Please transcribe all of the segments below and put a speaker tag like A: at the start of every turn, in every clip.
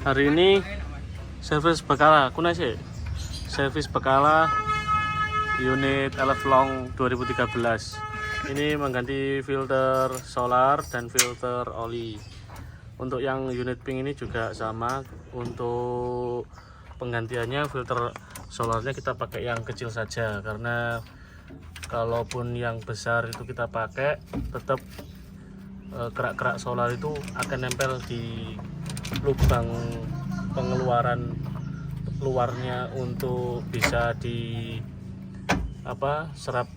A: Hari ini servis Bekala, kuna sih. Servis Bekala unit LF Long 2013. Ini mengganti filter solar dan filter oli. Untuk yang unit pink ini juga sama. Untuk penggantiannya filter solarnya kita pakai yang kecil saja, karena kalaupun yang besar itu kita pakai tetap kerak-kerak solar itu akan nempel di lubang pengeluaran luarnya untuk bisa di serap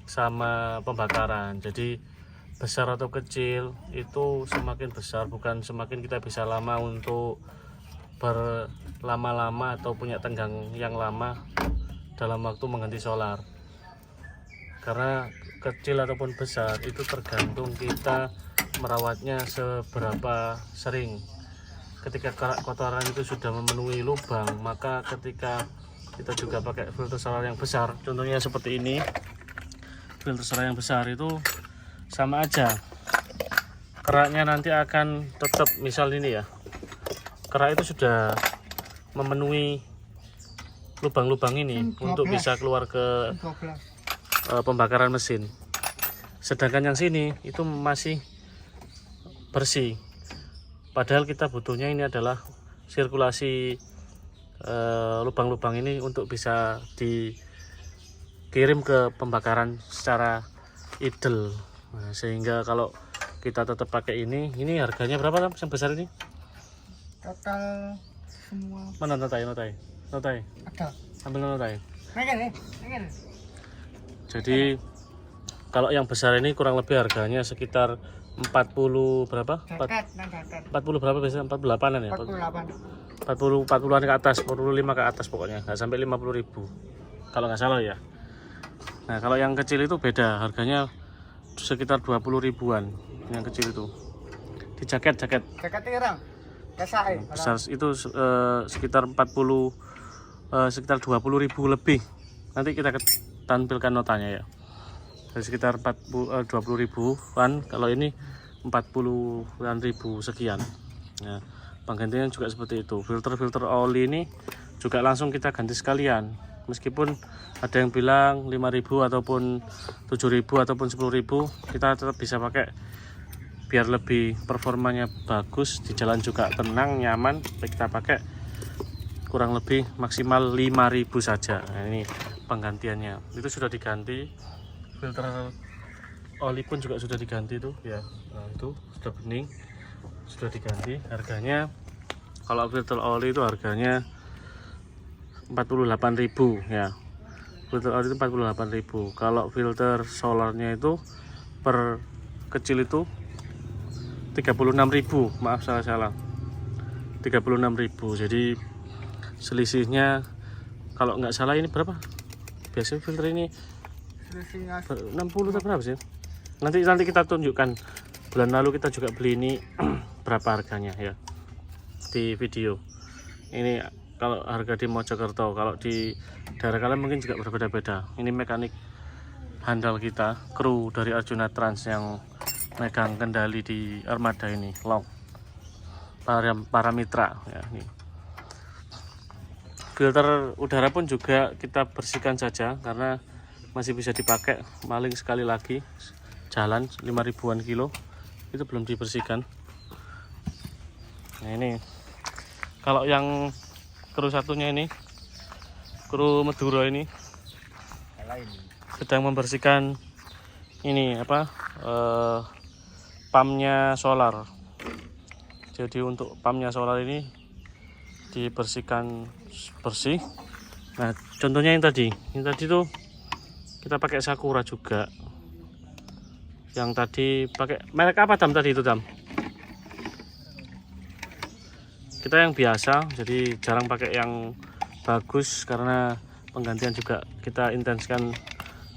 A: sama pembakaran. Jadi besar atau kecil itu semakin besar, bukan semakin kita bisa lama untuk berlama-lama atau punya tenggang yang lama dalam waktu mengganti solar. Karena kecil ataupun besar itu tergantung kita merawatnya seberapa sering. Ketika kerak kotoran itu sudah memenuhi lubang, maka ketika kita juga pakai filter solar yang besar, contohnya seperti ini, filter solar yang besar itu sama aja, keraknya nanti akan tetap, misal ini ya, kerak itu sudah memenuhi lubang-lubang ini untuk bisa keluar ke pembakaran mesin. Sedangkan yang sini itu masih bersih, padahal kita butuhnya ini adalah sirkulasi lubang-lubang ini untuk bisa dikirim ke pembakaran secara idle. Nah, sehingga kalau kita tetap pakai ini harganya berapa yang besar ini?
B: Total semua
A: Mana notai
B: ada.
A: ambil notai.
B: Pengen.
A: Jadi kalau yang besar ini kurang lebih harganya sekitar 40 berapa? 40 berapa biasanya? 48-an ya? 40-an ke atas, 45 ke atas pokoknya, nggak sampai 50.000 kalau nggak salah ya. Nah, kalau yang kecil itu beda, harganya sekitar 20 ribuan yang kecil itu. Di jaket besar itu sekitar 20 ribu lebih. Nanti kita tampilkan notanya ya. Dari sekitar 20 ribuan, kalau ini 40-an ribu sekian. Nah, penggantinya juga seperti itu. Filter oli ini juga langsung kita ganti sekalian. Meskipun ada yang bilang 5.000 ataupun 7.000 ataupun 10.000, kita tetap bisa pakai biar lebih performanya bagus, di jalan juga tenang, nyaman. Kita pakai kurang lebih maksimal 5.000 saja. Nah, ini penggantiannya. Itu sudah diganti. Filter oli pun juga sudah diganti tuh ya. Nah, itu sudah bening, sudah diganti. Harganya kalau filter oli itu harganya 48.000 ya. Filter oli itu 48.000. Kalau filter solarnya itu per kecil itu 36.000. Maaf salah 36.000. Jadi selisihnya kalau nggak salah ini berapa? Biasanya filter ini 60 atau berapa sih? Nanti kita tunjukkan. Bulan lalu kita juga beli ini berapa harganya ya di video. Ini kalau harga di Mojokerto, kalau di daerah kalian mungkin juga berbeda-beda. Ini mekanik handal kita, kru dari Arjuna Trans yang megang kendali di armada ini, Long. Para mitra ya. Ini. Filter udara pun juga kita bersihkan saja karena masih bisa dipakai. Maling sekali lagi jalan 5.000-an kilo itu belum dibersihkan. Nah, ini kalau yang kru satunya ini, kru Madura ini sedang membersihkan ini pumpnya solar. Jadi untuk pumpnya solar ini dibersihkan bersih. Nah, contohnya yang tadi tuh kita pakai Sakura juga. Yang tadi pakai merek apa tadi itu kita yang biasa, jadi jarang pakai yang bagus karena penggantian juga kita intenskan.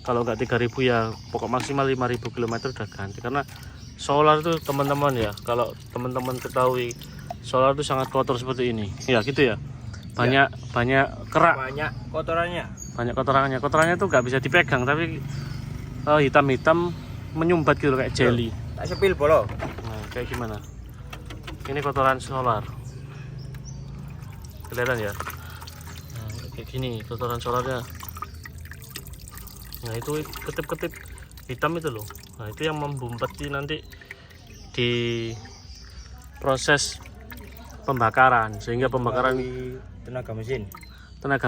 A: Kalau nggak 3.000 ya pokok maksimal 5.000 km udah ganti. Karena solar itu teman-teman ya, kalau teman-teman ketahui solar itu sangat kotor seperti ini ya, gitu ya. Banyak kerak,
B: Banyak kotorannya.
A: Kotorannya tuh nggak bisa dipegang, tapi hitam-hitam menyumbat gitu kayak jelly.
B: Tak sepil bolo.
A: Nah, kayak gimana? Ini kotoran solar. kelihatan ya. Nah, kayak gini kotoran solarnya. Nah itu ketip-ketip hitam itu loh. Nah itu yang membumpeti nanti di proses pembakaran, sehingga pembakaran tenaga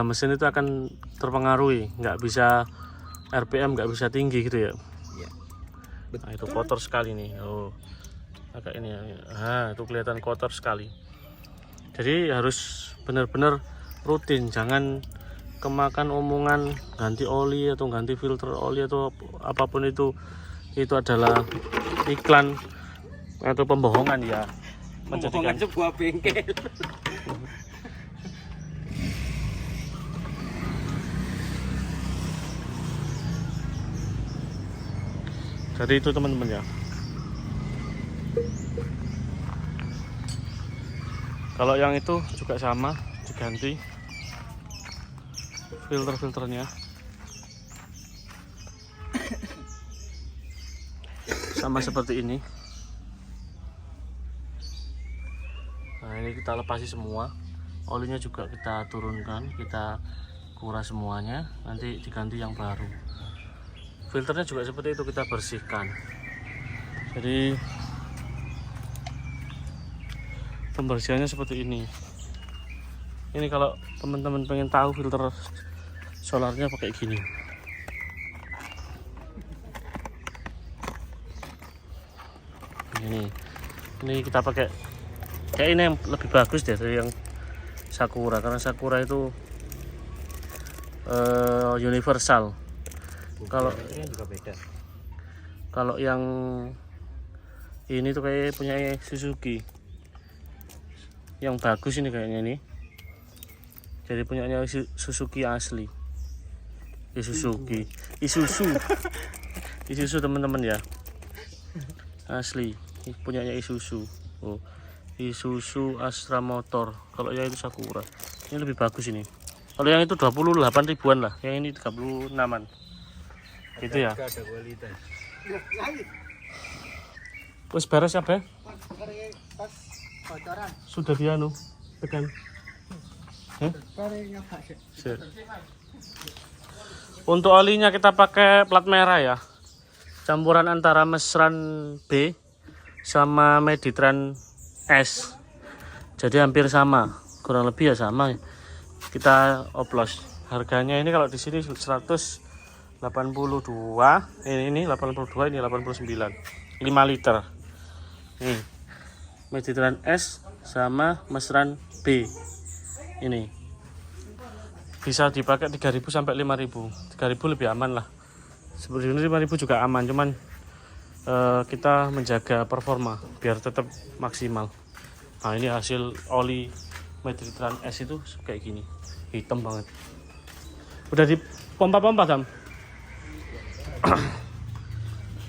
A: mesin itu akan terpengaruhi, nggak bisa RPM nggak bisa tinggi gitu ya.
B: Iya.
A: Nah itu kotor sekali nih. Oh agak ini ya. Nah itu kelihatan kotor sekali. Jadi harus benar-benar rutin, jangan kemakan omongan ganti oli atau ganti filter oli atau apapun itu adalah iklan atau pembohongan ya, menjadikan
B: sebuah bengkel.
A: jadi itu teman-teman ya. Kalau yang itu juga sama, diganti filter-filternya sama seperti ini. Nah ini kita lepasi semua, olinya juga kita turunkan, kita kuras semuanya, nanti diganti yang baru. Filternya juga seperti itu, kita bersihkan. Jadi pembersihannya seperti ini. Ini kalau teman-teman pengen tahu filter solarnya pakai gini. Ini kita pakai kayak ini yang lebih bagus deh dari yang Sakura, karena Sakura itu universal. Kalau
B: juga beda.
A: Kalau yang ini tuh kayak punya Suzuki. Yang bagus ini kayaknya nih. Jadi punyanya Suzuki asli. Isuzu teman-teman ya. Asli. Punyanya Isuzu. Oh. Isuzu Astra Motor. Kalau yang itu Sakura. Ini lebih bagus ini. Kalau yang itu 28 ribuan lah. Yang ini 36-an. Gitu ya. Wes beres ya, Be? Sudah dianu tekan. Untuk olinya kita pakai plat merah ya. Campuran antara Mesran B sama Meditran S. Jadi hampir sama, kurang lebih ya sama. Kita oplos. Harganya ini kalau di sini 182. Ini 82, ini 89. 5 liter. Nih. Meditran S sama Mesran B. Ini bisa dipakai 3.000 sampai 5.000. 3.000 lebih aman lah. Sebenarnya 5.000 juga aman, cuman kita menjaga performa biar tetap maksimal. Nah ini hasil oli Meditran S itu kayak gini, hitam banget. Udah dipompa-pompa Dam.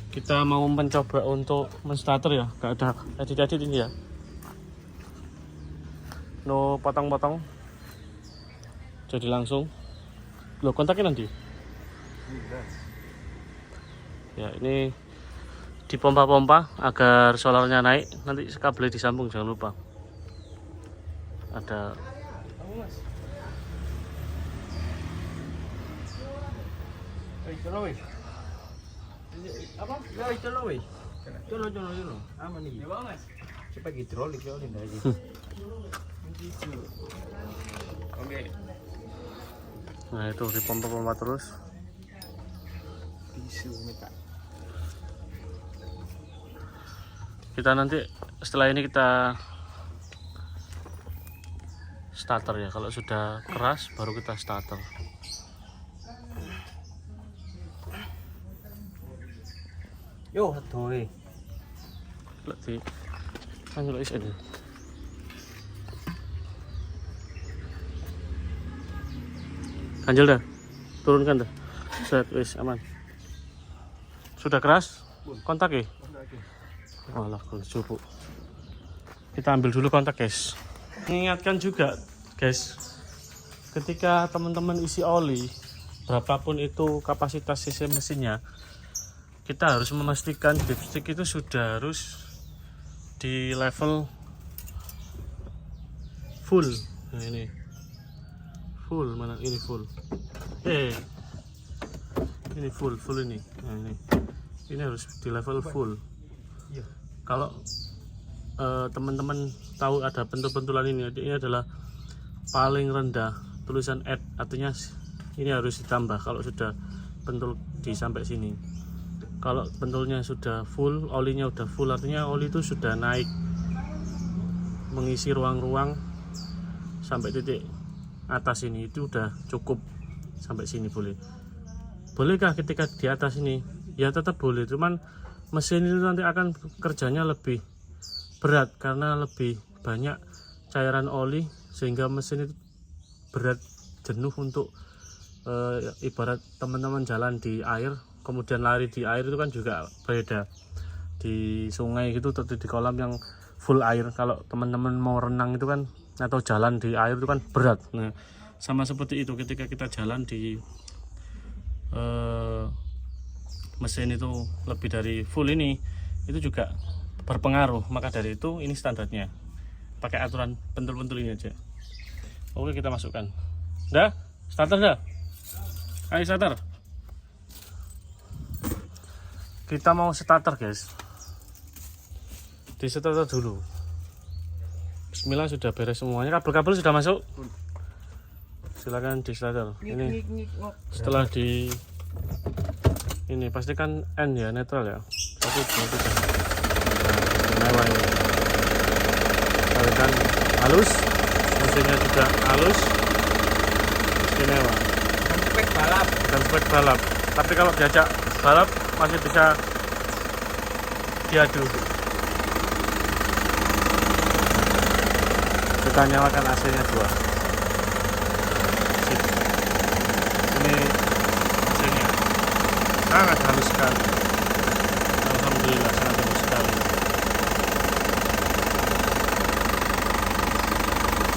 A: Kita mau mencoba untuk menstarter ya, gak ada edit-edit ini ya. No potong-potong. Jadi langsung. Lo kontaknya nanti. Ya ini dipompa-pompa agar solarnya naik. Nanti kabelnya disambung, jangan lupa. Ada
B: apa? Ya itu loh weh. Coba. Aman nih. Ya Mas. Cepat hidrolik ya ini aja. Oke.
A: Nah itu dipompa-pompa terus.
B: Bisu minta.
A: Kita nanti setelah ini kita starter ya. Kalau sudah keras baru kita starter.
B: Yo thôi.
A: Lagi kan lo isi. Ganjel dah. Turunkan dah. Set wis aman. Sudah keras? Kontak ya? Malah cukup. Kita ambil dulu kontak guys. Mengingatkan juga guys, ketika teman-teman isi oli berapapun itu kapasitas cc mesinnya, kita harus memastikan dipstick itu sudah harus di level full Nah ini full, mana ini full. Ini full ini. Nah ini harus di level full.
B: Iya.
A: Kalau teman-teman tahu ada pentul-pentulan ini adalah paling rendah tulisan add, artinya ini harus ditambah kalau sudah pentul di sampai sini. Kalau pentulnya sudah full, olinya udah full, artinya oli itu sudah naik mengisi ruang-ruang sampai titik atas ini, itu udah cukup sampai sini. Bolehkah ketika di atas ini? Ya tetap boleh, cuman mesin itu nanti akan kerjanya lebih berat karena lebih banyak cairan oli, sehingga mesin itu berat, jenuh untuk ibarat teman-teman jalan di air kemudian lari di air, itu kan juga beda. Di sungai gitu atau di kolam yang full air, kalau teman-teman mau renang itu kan atau jalan di air itu kan berat. Nah sama seperti itu ketika kita jalan di mesin itu lebih dari full ini, itu juga berpengaruh. Maka dari itu ini standarnya pakai aturan pentul-pentul ini aja. Oke, kita masukkan. Dah, starter dah. Ayo starter. Kita mau starter guys. Di starter dulu. Bismillah, sudah beres semuanya. Kabel-kabel sudah masuk. Silakan di starter. Ini setelah di ini pastikan N ya, netral ya. 1, 2, 3. Mewah ini. Kalikan halus, mesinnya juga halus, istimewa.
B: Bukan spek balap.
A: Bukan spek balap, tapi kalau diajak balap masih bisa diadu. Kita nyalakan AC-nya 2. Sip. Ini mesinnya sangat halus sekali. Alhamdulillah sangat halus sekali.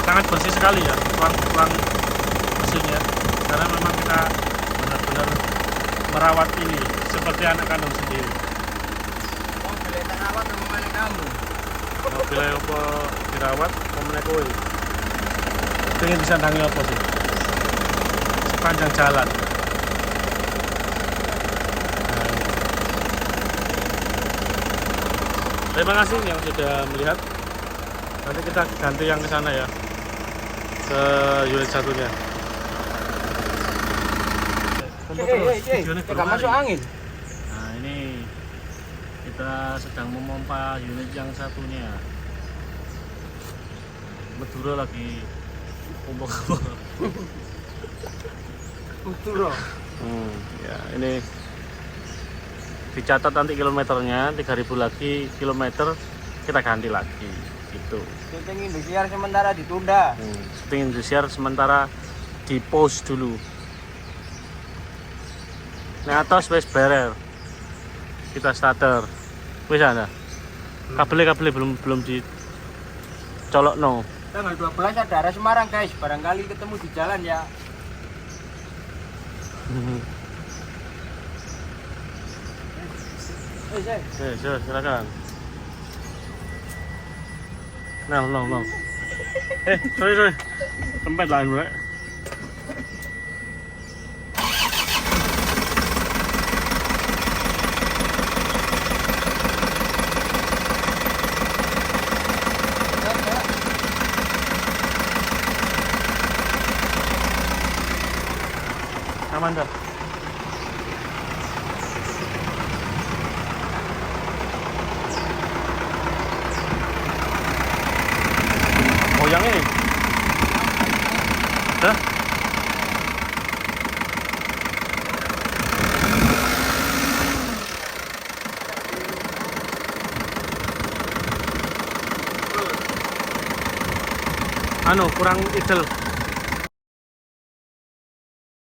A: Sangat bersih sekali ya tuang mesinnya, karena memang kita benar-benar merawat ini seperti anak kandung sendiri.
B: Mobil yang rawat sama kamu.
A: Mobil apa dirawat pemenang kowe. Pengen bisa tangi apa sih sepanjang jalan. Nah, terima kasih yang sudah melihat. Nanti kita ganti yang ke sana ya, ke unit satunya.
B: Gak masuk angin.
A: Nah ini kita sedang memompa unit yang satunya. Madura lagi pompa.
B: Madura.
A: Ya ini dicatat nanti kilometernya 3.000 lagi kilometer, kita ganti lagi gitu.
B: Syuting Indosiar sementara ditunda.
A: Syuting Indosiar sementara di pause dulu. Nah atas wes berer, kita starter. Wes ada kabel belum dicolok no.
B: Tanggal 12 ada arah Semarang guys, barangkali ketemu di jalan ya.
A: Silakan. No. Sorry. Tempat lain mulai. Aman dah. Yang ini dah. Kurang idel.